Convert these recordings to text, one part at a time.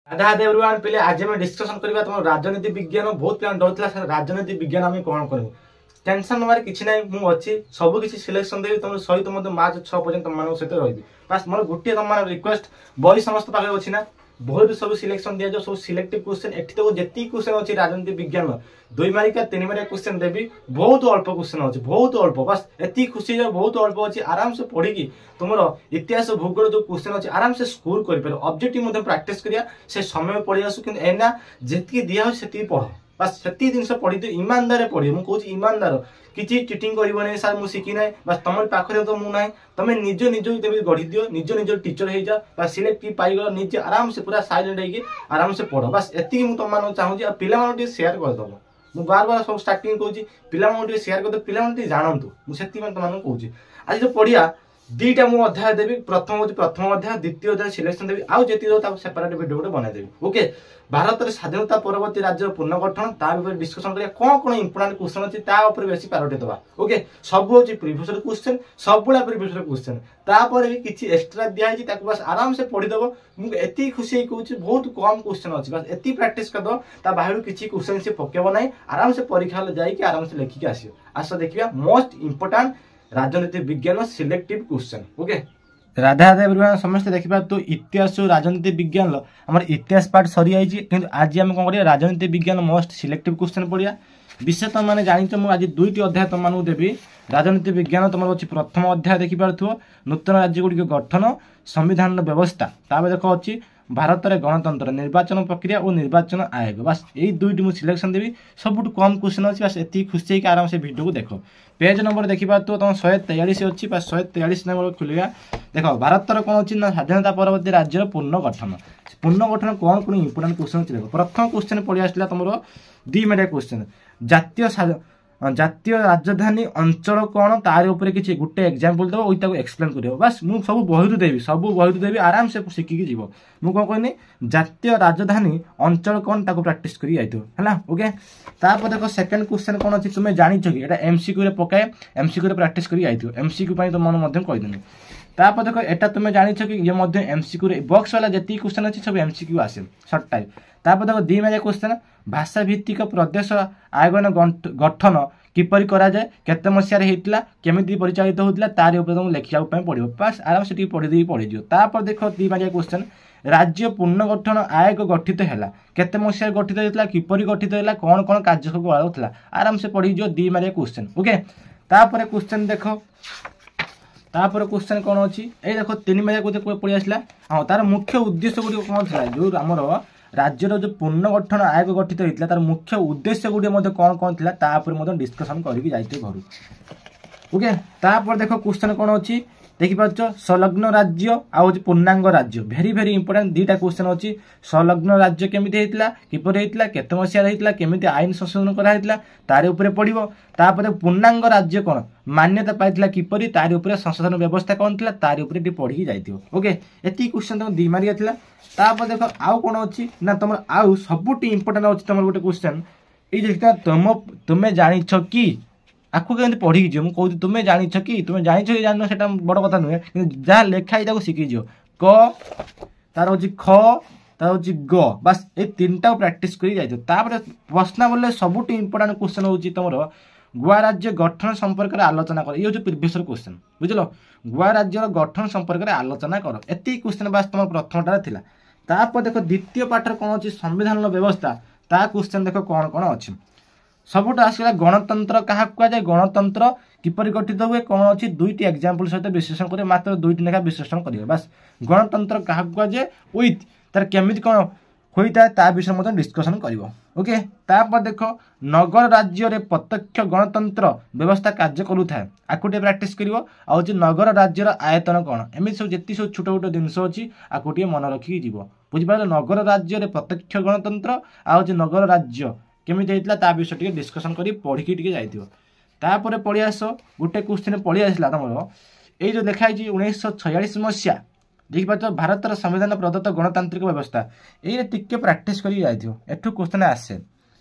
Radha Radhe everyone पहले आज हम डिस्कशन करबा तुम राजनीति विज्ञान बहुत पिला डरला राजनीति विज्ञान हम कौन करबो टेंशन नमार किछि नै मु अछि सब किछि सिलेक्शन देबी तुम सहित मते मार्च 6 पर्यंत तुम मानक सहित रहिबी बस मोर गुटे तुम मान रिक्वेस्ट बही समस्त पाखे अछि ना बहुत सब सिलेक्शन दिया जो सब सिलेक्टिव क्वेश्चन एठी तो जेती क्वेश्चन अछि राजनीति विज्ञान 2 मार्किया 3 मार्किया क्वेश्चन देबी बहुत अल्प क्वेश्चन अछि बहुत अल्प बस एती खुशी जो बहुत अल्प अछि आराम से पढ़ी की तुमरो इतिहास भूगोल जो क्वेश्चन अछि आराम से स्कोर करि पर ऑब्जेक्टिव मध्ये प्रैक्टिस करिया से समय पढ़ी आसु कि एना जेती दिया हो सेती पढ़ बस सेती दिन से पढ़ी दे ईमानदार पढ़ी मु कहूची ईमानदार किछि चीटिंग करबो नै सर मु सिखि नै बस तमर पाखरे तो मु नै तमे निज तेबे गढी दियो निज टीचर हे जा बस सिलेक्ट की पाई गलो निज आराम से पूरा साइलेंट हे आराम से पढ़ो बस एती मु तम मान चाहू जे पिला मान शेयर कर दबो मु बार बार सब स्टार्टिंग कहूची पिला मान शेयर कर दो पिला मान जानंतु मु सेती मान तम कहूची आज जो पढ़िया दीटा मु अध्याय देबी प्रथम अध्याय द्वितीय अध्याय सिलेक्शन देबी आउ जेती दो ता सेपरेट वीडियो गोटे बना देबी ओके भारत रे स्वाधीनता परवर्ती राज्य पुनर्गठन ता ऊपर डिस्कशन करिया कोन इंपोर्टेंट क्वेश्चन अछि ता ऊपर बेसी प्रायोरिटी दबा ओके सब होची प्रीवियस क्वेश्चन सब बुला प्रीवियस क्वेश्चन ता पर भी किछि एक्स्ट्रा दिया है ताको बस आराम से पढ़ी दबो मु एती खुशी कहूची बहुत कम क्वेश्चन अछि बस एती प्रैक्टिस कर दो ता बाहर किछि क्वेश्चन से पकेबो नै आराम से परीक्षा ले जाई कि आराम से लिखि के आसियो आसा देखिया मोस्ट इंपोर्टेंट राजनीति विज्ञान selective question okay Radha Radha everyone समस्त देखिबा तो इतिहास राजनीति विज्ञान हमर इतिहास पार्ट सरी आइछि किंतु आज हम कोन करिया राजनीति विज्ञान मोस्ट सिलेक्टिव क्वेश्चन पढ़िया विषय तुम माने जानिछ मु आज दुईटी अध्याय तुम मानु देबी राजनीति विज्ञान तुमर अछि प्रथम अध्याय देखि पारथुओ नूतन राज्य गुडी गठन संविधान व्यवस्था ताबे देखो अछि भारत रे गणतंत्र निर्वाचन प्रक्रिया और निर्वाचन आयोग बस यही दुईटी मु सिलेक्शन देबी सबुठ कम क्वेश्चन अछि बस एती खुशी के आराम से वीडियो को देखो पेज नंबर देखिबा तो तुम 143 अछि बस 143 नंबर खुलिया देखो भारत रे कोन अछि ना स्वाधीनता परवर्ती राज्य पुनर्गठन कोन कोन इंपोर्टेंट क्वेश्चन अछि देखो प्रथम क्वेश्चन पढि आसला तमरो 2 मिनट क्वेश्चन जातीय राजधानी अंचल कौन तार ऊपर किछि गुटे एग्जांपल दो ओइ ताको एक्सप्लेन करियो बस मु सब बहिरु देबी आराम से सिखि के जीवो मु कोन कहनी जातीय राजधानी अंचल कौन ताको प्रैक्टिस करि आइतो हला ओके तापर देखो सेकंड क्वेश्चन कोन अछि तुमे जानि छ कि एटा एमसीक्यू रे पकाए एमसीक्यू रे प्रैक्टिस करि आइतो एमसीक्यू पई तो मन मध्यम कहि देनी तापर देखो एटा तुमे जानि छ कि ये मध्य एमसीक्यू रे बॉक्स वाला जति क्वेश्चन अछि सब एमसीक्यू आसे शॉर्ट टाइप तापर देखो 2 मेरे क्वेश्चन भाषा भित्तिक प्रदेश आयोजन गठन किपरि करा जाय केते मसिया रे हेतला केमिति परिचालित होतला तार ऊपर तुम लेखिया पय पडियो बस आराम से टी पढि दियो तापर देखो 2 मार्किया क्वेश्चन राज्य पुनर्गठन आयोग गठित हैला केते मसिया गठित हेतला किपरि गठित हैला कोन कोन कार्य सब होतला आराम से पढि जो 2 मार्किया क्वेश्चन ओके तापर क्वेश्चन देखो तापर क्वेश्चन कोन अछि ए देखो 3 मार्किया को पढि आसला हां तार मुख्य उद्देश्य गुडी कोन छला जो हमर राज्यर जो पुनर्गठन आयोग गठित होता तार मुख्य उद्देश्य गुडी मध्ये कोन कोन थिला तापर मध्ये डिस्कशन करिकि जाइते घरु ओके तापर देखो क्वेश्चन कोन अछि देखि पाछो संलग्न राज्य आ पूर्णांग राज्य वेरी वेरी इंपोर्टेंट दीटा क्वेश्चन अछि संलग्न राज्य केमिति हेतला किपर हेतला केते मसिया हेतला केमिति आईन संशोधन करा हेतला तारे ऊपर पडिबो तापर पूर्णांग राज्य कोन मान्यता पाइतला किपरि तारे ऊपर संशोधन व्यवस्था कोन थिला तारे ऊपर टी पढि जाइतियो ओके एती क्वेश्चन तुम 2 मार्किया थिला तापर देखो आउ कोन अछि ना तुम आउ सबुटी इंपोर्टेंट अछि तुम गोटे क्वेश्चन ए जेका तुमे जानि छ कि आखु केमती पढ़ी जो मु कहू तुमे जानि छ कि तुमे जानि छ कि जानो सेटा बड़ कथा नुहे किंतु जा लेखा है ताको सिखि जो क तार होची ख तार होची ग बस ए तीनटा प्रैक्टिस करी जाइतो तापर प्रश्न बोले सबुटी इंपोर्टेंट क्वेश्चन होची तमरो गोवा राज्य गठन संपर्क रे आलोचना कर यो जो प्रीवियस क्वेश्चन बुझलो गोवा राज्य गठन संपर्क रे आलोचना कर एती क्वेश्चन बस तम प्रथमटा थिला तापर देखो द्वितीय पाठर कोन होची संविधान व्यवस्था ता क्वेश्चन देखो कोन कोन अछि सबुट आसला गणतंत्र कहा कुआ जाय गणतंत्र किपरि गठित हुए कोन अछि दुईटी एग्जांपल सहित विश्लेषण करे मात्र दुईटी लेखा विश्लेषण करियो बस गणतंत्र कहा कुआ जाय विथ तार केमिति कोन होइता ता विषय मते डिस्कशन करिवो ओके तापर देखो नगर राज्य रे प्रत्यक्ष गणतंत्र व्यवस्था कार्य करू थाए आकुटे प्रैक्टिस करिवो आ जे नगर राज्य रा आयतन कोन एमि सब जेति सब छोट छोट दिनस अछि आकुटे मन रखि जीवो बुझि पाले नगर राज्य रे प्रत्यक्ष गणतंत्र आ जे नगर राज्य केमिति हेतला ता विषय टिके डिस्कशन करी पढी के टिके जाइतियो तापर पढि आसो गुटे क्वेश्चन पढि आसला तमरो ए जो लिखा है 1946 मसिया देख पातो भारत रा संविधान प्रदत्त गणतांत्रिक व्यवस्था ए टिके प्रैक्टिस करी जाइतियो एठु क्वेश्चन आसे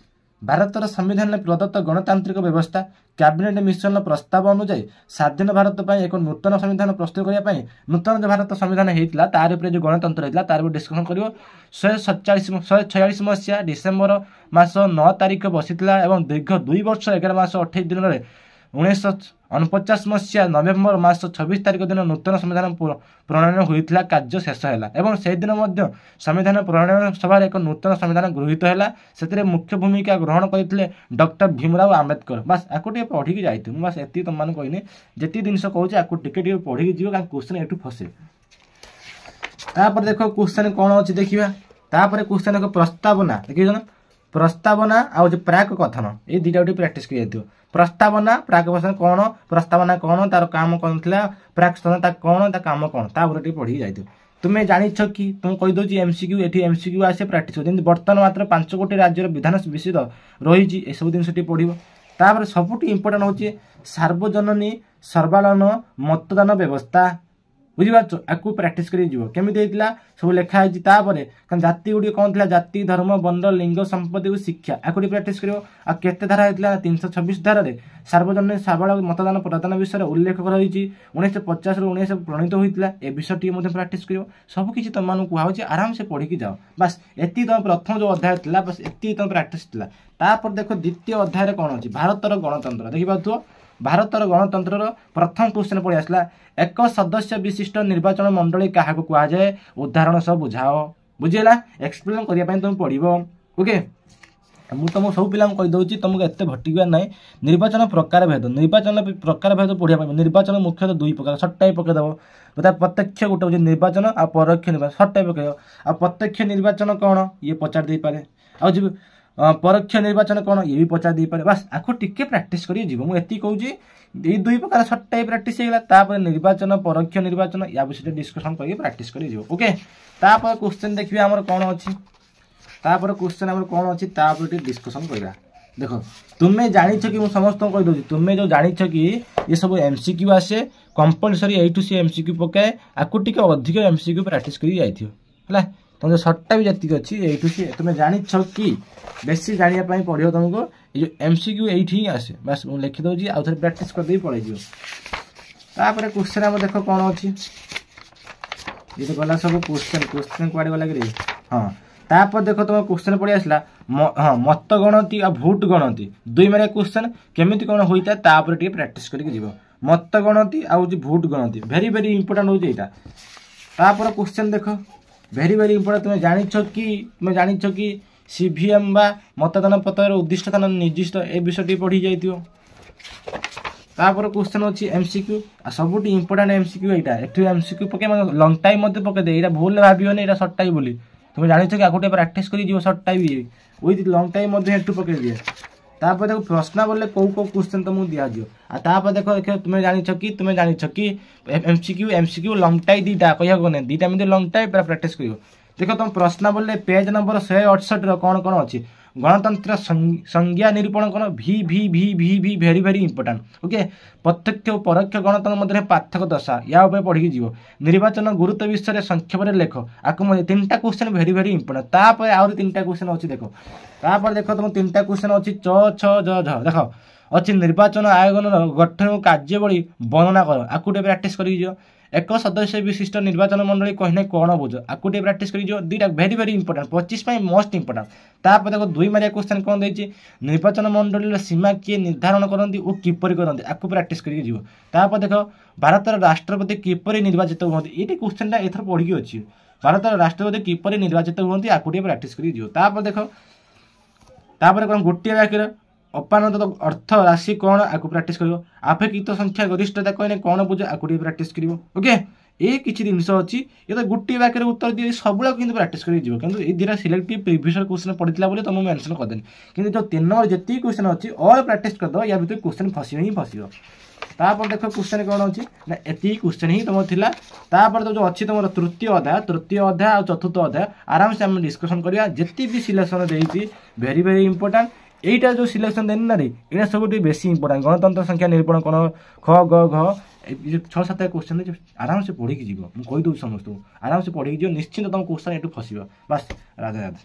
ଭାରତର ସମ୍ବିଧାନରେ ପ୍ରଦତ୍ତ ଗଣତାନ୍ତ୍ରିକ ବ୍ୟବସ୍ଥା କ୍ୟାବିନେଟ ମିଶନର ପ୍ରସ୍ତାବ ଅନୁଯାୟୀ ସ୍ୱାଧୀନ ଭାରତ ପାଇଁ ଏକ ନୂତନ ସମ୍ବିଧାନ ପ୍ରସ୍ତୁତ କରିବା ପାଇଁ ନୂତନ ଯେଉଁ ଭାରତ ସମ୍ବିଧାନ ହେଇଥିଲା ତାର ଉପରେ ଯେଉଁ ଗଣତନ୍ତ୍ର ହେଇଥିଲା ତାର ଉପରେ ଡିସ୍କସନ୍ କରିବ। 146 ମସିହା ଡିସେମ୍ବର ମାସ 9 ତାରିଖ ବସିଥିଲା ଏବଂ ଦୀର୍ଘ 2 ବର୍ଷ 11 ମାସ 28 ଦିନରେ 1949 ମସିହା ନଭେମ୍ବର ମାସ 26 ତାରିଖ ଦିନ ନୂତନ ସମ୍ବିଧାନ ପ୍ରଣୟନ ହୋଇଥିଲା କାର୍ଯ୍ୟ ଶେଷ ହେଲା ଏବଂ ସେହିଦିନ ମଧ୍ୟ ସମ୍ବିଧାନ ପ୍ରଣୟନ ସଭାରେ ଏକ ନୂତନ ସମ୍ବିଧାନ ଗୃହୀତ ହେଲା। ସେଥିରେ ମୁଖ୍ୟ ଭୂମିକା ଗ୍ରହଣ କରିଥିଲେ ଡକ୍ଟର ଭୀମରାଓ ଆମ୍ବେଦକର। ବାସ୍ ଆକୁ ଟିକେ ପଢ଼ିକି ଯାଇଥିବୁ। ମୁଁ ବାସ୍ ଏତିକି ତୁମମାନଙ୍କୁ କହିନି, ଯେତିକି ଜିନିଷ କହୁଛି ଆକୁ ଟିକେ ଟିକେ ପଢ଼ିକି ଯିବ କାରଣ କ୍ୱେଶ୍ଚନ୍ ଏଠୁ ଫସେ। ତାପରେ ଦେଖ କ୍ୱେଶ୍ଚନ୍ କ'ଣ ଅଛି ଦେଖିବା। ତାପରେ କ୍ୱେଶ୍ଚନ୍ ଦେଖ ପ୍ରସ୍ତାବନା ଦେଖିଛ ନା, ପ୍ରସ୍ତାବନା ଆଉ ଯେଉଁ ପ୍ରାକ୍ କଥନ ଏଇ ଦୁଇଟା ଟିକେ ପ୍ରାକ୍ଟିସ୍ କରି ଯାଇଥିବ। ପ୍ରସ୍ତାବନା ପ୍ରାକ୍ କଥନ କ'ଣ, ପ୍ରସ୍ତାବନା କ'ଣ, ତାର କାମ କ'ଣ ଥିଲା, ପ୍ରାକ୍ କଥନ ତା କ'ଣ, ତା କାମ କ'ଣ, ତା ଉପରେ ଟିକେ ପଢ଼ିକି ଯାଇଥିବ। ତୁମେ ଜାଣିଛ କି, ତୁମକୁ କହିଦେଉଛି MCQ, ଏଠି MCQ ଆସେ ପ୍ରାକ୍ଟିସ୍ କରିବ। ଯେମିତି ବର୍ତ୍ତମାନ ମାତ୍ର 5 ଗୋଟି ରାଜ୍ୟର ବିଧାନ ବିଷୟ ରହିଛି, ଏସବୁ ଜିନିଷ ଟିକେ ପଢ଼ିବ। ତାପରେ ସବୁଠୁ ଇମ୍ପୋର୍ଟାଣ୍ଟ ହେଉଛି ସାର୍ବଜନନୀ ସର୍ବାଳନ ମତଦାନ ବ୍ୟବସ୍ଥା। ବୁଝିପାରୁଛ, ଆକୁ ପ୍ରାକ୍ଟିସ୍ କରି ଯିବ। କେମିତି ହେଇଥିଲା ସବୁ ଲେଖା ହେଇଛି। ତାପରେ ଜାତି ଗୁଡ଼ିକ କ'ଣ ଥିଲା, ଜାତି ଧର୍ମ ବର୍ଣ୍ଣ ଲିଙ୍ଗ ସମ୍ପତ୍ତି ଓ ଶିକ୍ଷା, ଆକୁ ଟିକେ ପ୍ରାକ୍ଟିସ୍ କରିବ। ଆଉ କେତେ ଧାରା ହେଇଥିଲା, 326 ଧାରାରେ ସାର୍ବଜନୀନ ସର୍ବାଳନ ମତଦାନ ପ୍ରଦାନ ବିଷୟରେ ଉଲ୍ଲେଖ କରାଯାଇଛି। 1950ରୁ 1900 ପ୍ରଣୀତ ହୋଇଥିଲା। ଏ ବିଷୟଟି ମଧ୍ୟ ପ୍ରାକ୍ଟିସ୍ କରିବ। ସବୁକିଛି ତୁମମାନଙ୍କୁ କୁହାହେଉଛି, ଆରାମସେ ପଢ଼ିକି ଯାଅ। ବାସ୍ ଏତିକି ତୁମ ପ୍ରଥମ ଯେଉଁ ଅଧ୍ୟାୟ ଥିଲା, ବାସ୍ ଏତିକି ତୁମ ପ୍ରାକ୍ଟିସ୍ ଥିଲା। ତାପରେ ଦେଖ ଦ୍ୱିତୀୟ ଅଧ୍ୟାୟରେ କ'ଣ ଅଛି, ଭାରତର ଗଣତନ୍ତ୍ର। ଦେଖିପାରୁଥିବ ଭାରତର ଗଣତନ୍ତ୍ରର ପ୍ରଥମ କ୍ୱେଶ୍ଚନ୍ ପଳେଇ ଆସିଲା, ଏକ ସଦସ୍ୟ ବିଶିଷ୍ଟ ନିର୍ବାଚନ ମଣ୍ଡଳୀ କାହାକୁ କୁହାଯାଏ, ଉଦାହରଣ ସହ ବୁଝାଅ। ବୁଝିହେଲା, ଏକ୍ସପ୍ଲେନ୍ କରିବା ପାଇଁ ତୁମେ ପଢ଼ିବ। ଓକେ, ମୁଁ ତୁମକୁ ସବୁ ପିଲାଙ୍କୁ କହିଦେଉଛି, ତୁମକୁ ଏତେ ଭଟିକିବାର ନାହିଁ। ନିର୍ବାଚନ ପ୍ରକାର ଭେଦ, ନିର୍ବାଚନ ପ୍ରକାର ଭେଦ ପଢ଼ିବା ପାଇଁ ନିର୍ବାଚନ ମୁଖ୍ୟତଃ 2 ପ୍ରକାର, ସର୍ଟଟାଇ ପକାଇଦେବ। ପ୍ରତ୍ୟକ୍ଷ ଗୋଟେ ହେଉଛି ନିର୍ବାଚନ ଆଉ ପରୋକ୍ଷ ନିର୍ବାଚନ, ସର୍ଟଟାଇ ପକାଇବ। ଆଉ ପ୍ରତ୍ୟକ୍ଷ ନିର୍ବାଚନ କ'ଣ ଇଏ ପଚାରି ଦେଇପାରେ, ଆଉ ଯିବ ପରୋକ୍ଷ ନିର୍ବାଚନ କ'ଣ ଇଏ ବି ପଚାରି ଦେଇପାରେ। ବାସ୍ ଆକୁ ଟିକେ ପ୍ରାକ୍ଟିସ୍ କରି ଯିବ। ମୁଁ ଏତିକି କହୁଛି, ଏଇ 2 ପ୍ରକାର ସର୍ଟଟାଇ ପ୍ରାକ୍ଟିସ୍ ହେଇଗଲା। ତାପରେ ନିର୍ବାଚନ ପରୋକ୍ଷ ନିର୍ବାଚନ ୟା ବିଷୟରେ ଡିସ୍କସନ୍ କରିକି ପ୍ରାକ୍ଟିସ୍ କରି ଯିବ। ଓକେ, ତାପରେ କ୍ୱେଶ୍ଚନ୍ ଦେଖିବା ଆମର କ'ଣ ଅଛି। ତାପରେ କ୍ୱେଶ୍ଚନ୍ ଆମର କ'ଣ ଅଛି ତାପରେ ଟିକେ ଡିସ୍କସନ୍ କରିବା। ଦେଖ ତୁମେ ଜାଣିଛ କି, ମୁଁ ସମସ୍ତଙ୍କୁ କହିଦେଉଛି, ତୁମେ ଯେଉଁ ଜାଣିଛ କି ଏସବୁ MCQ ଆସେ କମ୍ପଲସରି, ଏଇଠୁ ସେ MCQ ପକାଏ। ଆକୁ ଟିକେ ଅଧିକ MCQ ପ୍ରାକ୍ଟିସ୍ କରି ଯାଇଥିବ ହେଲା। ତୁମର ସର୍ଟଟା ବି ଯେତିକି ଅଛି ଏଇଠୁ ସିଏ ତୁମେ ଜାଣିଛ କି, ବେଶୀ ଜାଣିବା ପାଇଁ ପଡ଼ିବ ତୁମକୁ। ଏଇ ଯେଉଁ MCQ ଏଇଠି ହିଁ ଆସେ। ବାସ୍ ମୁଁ ଲେଖିଦେଉଛି, ଆଉ ଥରେ ପ୍ରାକ୍ଟିସ୍ କରିଦେଇ ପଳେଇଯିବ। ତାପରେ କ୍ୱେଶ୍ଚନ୍ ଆମର ଦେଖ କ'ଣ ଅଛି। ଇଏ ତ ଗଲା ସବୁ କ୍ୱେଶ୍ଚନ୍ କୁଆଡ଼େ ଗଲା କି? ହଁ, ତାପରେ ଦେଖ ତୁମ କ୍ୱେଶ୍ଚନ୍ ପଳେଇ ଆସିଲା, ହଁ ମତ ଗଣତି ଆଉ ଭୋଟ୍ ଗଣତି 2 ମାର୍କିଆ କ୍ୱେଶ୍ଚନ୍ କେମିତି କ'ଣ ହୋଇଥାଏ ତା ଉପରେ ଟିକେ ପ୍ରାକ୍ଟିସ୍ କରିକି ଯିବ। ମତ ଗଣତି ଆଉ ହେଉଛି ଭୋଟ୍ ଗଣତି, ଭେରି ଭେରି ଇମ୍ପୋର୍ଟାଣ୍ଟ ହେଉଛି ଏଇଟା। ତାପରେ କ୍ୱେଶ୍ଚନ୍ ଦେଖ ଭେରି ଭେରି ଇମ୍ପୋର୍ଟାଣ୍ଟ, ତୁମେ ଜାଣିଛ କି CVM ବା ମତଦାନ ପତ୍ରର ଉଦ୍ଦିଷ୍ଟ ସ୍ଥାନ ନିର୍ଦ୍ଦିଷ୍ଟ, ଏ ବିଷୟଟି ପଢ଼ି ଯାଇଥିବ। ତାପରେ କ୍ୱେଶ୍ଚନ୍ ଅଛି MCQ, ଆଉ ସବୁଠୁ ଇମ୍ପୋର୍ଟାଣ୍ଟ MCQ ଏଇଟା। ଏଠୁ MCQ ପକାଇ ଲଙ୍ଗ ଟାଇମ୍ ମଧ୍ୟ ପକାଇଦିଏ। ଏଇଟା ଭୁଲରେ ଭାବିବନି ଏଇଟା ସର୍ଟ ଟାଇମ୍ ବୋଲି। ତୁମେ ଜାଣିଛ କି, ଆକୁ ଟିକେ ପ୍ରାକ୍ଟିସ୍ କରି ଯିବ। Short time with long time ମଧ୍ୟ ଏଠୁ ପକାଇ ଦିଏ। ତାପରେ ଦେଖ ପ୍ରଶ୍ନାବଳୀରେ କେଉଁ କ୍ୱେଶ୍ଚନ୍ ତୁମକୁ ଦିଆଯିବ। ଆଉ ତାପରେ ଦେଖ ତୁମେ ଜାଣିଛ କି MCQ ଲଙ୍ଗ ଟାଇମ୍ 2ଟା କହିବାକୁ ନାହିଁ, 2ଟା ଏମିତି ଲଙ୍ଗ ଟାଇମ୍ ପୁରା ପ୍ରାକ୍ଟିସ୍ କରିବ। ଦେଖ ତୁମ ପ୍ରଶ୍ନାବଳୀରେ ପେଜ୍ ନମ୍ବର 168ର କ'ଣ କ'ଣ ଅଛି। ଗଣତନ୍ତ୍ର ସଂଜ୍ଞା ନିରୂପଣ କ'ଣ, ଭି ଭେରି ଭେରି ଇମ୍ପୋର୍ଟାଣ୍ଟ। ଓକେ, ପ୍ରତ୍ୟକ୍ଷ ଓ ପରୋକ୍ଷ ଗଣତନ୍ତ୍ର ମଧ୍ୟରେ ପାର୍ଥକ୍ୟ ଦଶା, ୟା ଉପରେ ପଢ଼ିକି ଯିବ। ନିର୍ବାଚନ ଗୁରୁତ୍ୱ ବିଷୟରେ ସଂକ୍ଷେପରେ ଲେଖ, ଆକୁ ମଧ୍ୟ 3ଟା କ୍ୱେଶ୍ଚନ୍ ଭେରି ଭେରି ଇମ୍ପୋର୍ଟାଣ୍ଟ। ତାପରେ ଆହୁରି 3ଟା କ୍ୱେଶ୍ଚନ୍ ଅଛି। ଦେଖ ତାପରେ ଦେଖ ତୁମ 3ଟା କ୍ୱେଶ୍ଚନ୍ ଅଛି, ଛ ଝ ଦେଖ ଅଛି ନିର୍ବାଚନ ଆୟୋଗର ଗଠନ ଓ କାର୍ଯ୍ୟାବଳୀ ବର୍ଣ୍ଣନା କର, ଆକୁ ଟିକେ ପ୍ରାକ୍ଟିସ୍ କରିକି ଯିବ। ଏକ ସଦସ୍ୟ ବିଶିଷ୍ଟ ନିର୍ବାଚନ ମଣ୍ଡଳୀ କହିଲେ କ'ଣ ବୁଝ, ଆକୁ ଟିକେ ପ୍ରାକ୍ଟିସ୍ କରିଯିବ। 2ଟା ଭେରି ଭେରି ଇମ୍ପୋର୍ଟାଣ୍ଟ, 25 ପାଇଁ ମୋଷ୍ଟ ଇମ୍ପୋର୍ଟାଣ୍ଟ। ତାପରେ ଦେଖ 2 ମାର୍କିଆ କ୍ୱେଶ୍ଚନ୍ କ'ଣ ଦେଇଛି, ନିର୍ବାଚନ ମଣ୍ଡଳୀର ସୀମା କିଏ ନିର୍ଦ୍ଧାରଣ କରନ୍ତି ଓ କିପରି କରନ୍ତି, ଆକୁ ପ୍ରାକ୍ଟିସ୍ କରିକି ଯିବ। ତାପରେ ଦେଖ ଭାରତର ରାଷ୍ଟ୍ରପତି କିପରି ନିର୍ବାଚିତ ହୁଅନ୍ତି, ଏଇଟି କ୍ୱେଶ୍ଚନ୍ଟା ଏଥର ପଢ଼ିକି ଅଛି। ଭାରତର ରାଷ୍ଟ୍ରପତି କିପରି ନିର୍ବାଚିତ ହୁଅନ୍ତି, ଆକୁ ଟିକେ ପ୍ରାକ୍ଟିସ୍ କରିକି ଯିବ। ତାପରେ କ'ଣ ଗୋଟିଏ ବାକ୍ୟର ଅପାନତ ଅର୍ଥ ରାଶି କ'ଣ, ଆକୁ ପ୍ରାକ୍ଟିସ୍ କରିବ। ଆପେକ୍ଷିକ ସଂଖ୍ୟା ଗରିଷ୍ଠତା କହିଲେ କ'ଣ ବୁଝ, ଆକୁ ଟିକେ ପ୍ରାକ୍ଟିସ୍ କରିବ। ଓକେ, এই କିଛି ଜିନିଷ ଅଛି, ଏ ତ ଗୋଟିଏ ବାକ୍ୟରେ ଉତ୍ତର ଦିଏ, ସବୁଗୁଡ଼ାକ କିନ୍ତୁ ପ୍ରାକ୍ଟିସ୍ କରିକି ଯିବ। କିନ୍ତୁ ଏଇ ଦୁଇଟା ସିଲେକ୍ଟିଭ୍ ପ୍ରିଭିୟସ୍ କ୍ୱେଶ୍ଚନ୍ ପଡ଼ିଥିଲା ବୋଲି ତୁମକୁ ମେନ୍ସନ୍ କରିଦେଲି। କିନ୍ତୁ ଯେଉଁ 3 ନମ୍ବର ଯେତିକି କ୍ୱେଶ୍ଚନ୍ ଅଛି ଅଲ୍ ପ୍ରାକ୍ଟିସ୍ କରିଦେବ, ୟା ଭିତରେ କ୍ୱେଶ୍ଚନ୍ ଫସିବ। ତାପରେ ଦେଖ କ୍ୱେଶ୍ଚନ୍ କ'ଣ ଅଛି ନା, ଏତିକି କ୍ୱେଶ୍ଚନ୍ ହିଁ ତୁମର ଥିଲା। ତାପରେ ତ ଯେଉଁ ଅଛି ତୁମର ତୃତୀୟ ଅଧ୍ୟାୟ ଆଉ ଚତୁର୍ଥ ଅଧ୍ୟାୟ ଆରାମସେ ଆମେ ଡିସ୍କସନ୍ କରିବା। ଯେତିକି ବି ସିଲେକ୍ସନ୍ ଦେଇଛି ଭେରି ଭେରି ଇମ୍ପୋର୍ଟାଣ୍ଟ। এইটা যে সিলেকশন দেন না রে, এটা সবুঠু বেশি ইম্পর্টান্ট। গণতন্ত্র সংখ্যা নিরূপণ কোণ, খ গ ঘ, 6-7 কোশ্চেন আরামসে পড়িকি যাব। ମୁଁ କହିଦେଉଛି ସମସ୍ତଙ୍କୁ, ଆରାମସେ ପଢ଼ିକି ଯିବ, ନିଶ୍ଚିନ୍ତ ତୁମ କୋଶ୍ଚନ୍ ଏଠୁ ଫସିବ। ବାସ୍, ରାଧେ ରାଧେ।